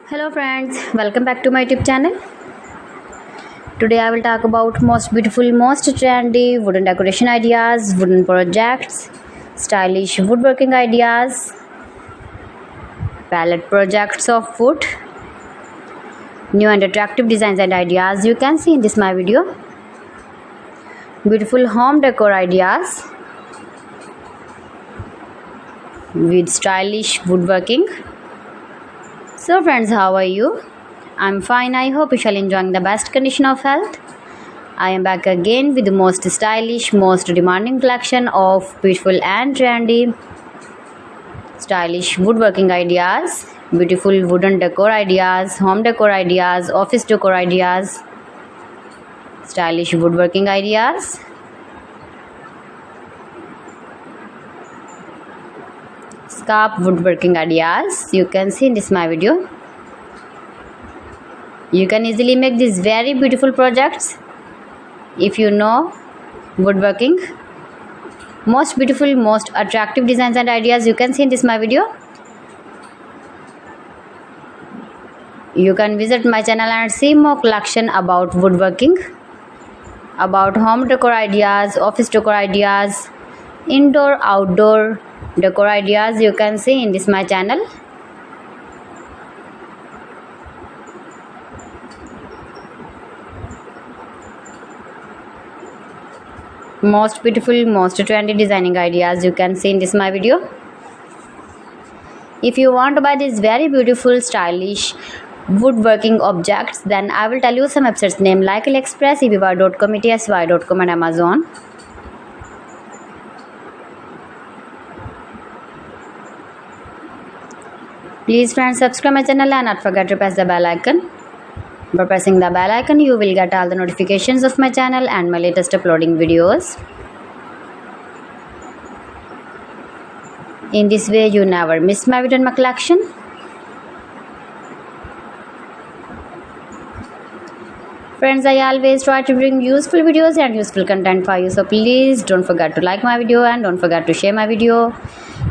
Hello friends, welcome back to my YouTube channel. Today I will talk about most beautiful, most trendy wooden decoration ideas, wooden projects, stylish woodworking ideas, palette projects of wood, new and attractive designs and ideas you can see in this my video. Beautiful home decor ideas with stylish woodworking. So friends, how are you? I'm fine. I hope you shall enjoying the best condition of health. I am back again with the most stylish, most demanding collection of beautiful and trendy stylish woodworking ideas, beautiful wooden decor ideas, home decor ideas, office decor ideas, stylish woodworking ideas, scarf woodworking ideas you can see in this my video. You can easily make these very beautiful projects if you know woodworking. Most beautiful, most attractive designs and ideas you can see in this my video. You can visit my channel and see more collection about woodworking, about home decor ideas, office decor ideas, indoor outdoor decor ideas you can see in this my channel. Most beautiful, most trendy designing ideas you can see in this my video. If you want to buy these very beautiful stylish woodworking objects, then I will tell you some websites name like AliExpress, eBay.com, etsy.com and Amazon. Please friends, subscribe my channel and not forget to press the bell icon. By pressing the bell icon, you will get all the notifications of my channel and my latest uploading videos. In this way, you never miss my video and my collection. Friends, I always try to bring useful videos and useful content for you. So please don't forget to like my video and don't forget to share my video.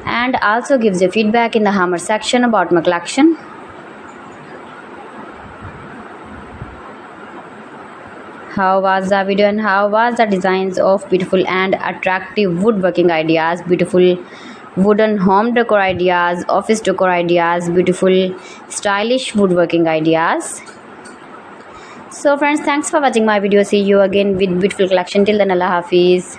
And also gives your feedback in the hammer section about my collection. How was the video and how was the designs of beautiful and attractive woodworking ideas, beautiful wooden home decor ideas, office decor ideas, beautiful stylish woodworking ideas. So friends, thanks for watching my video. See you again with beautiful collection. Till then, Allah Hafiz.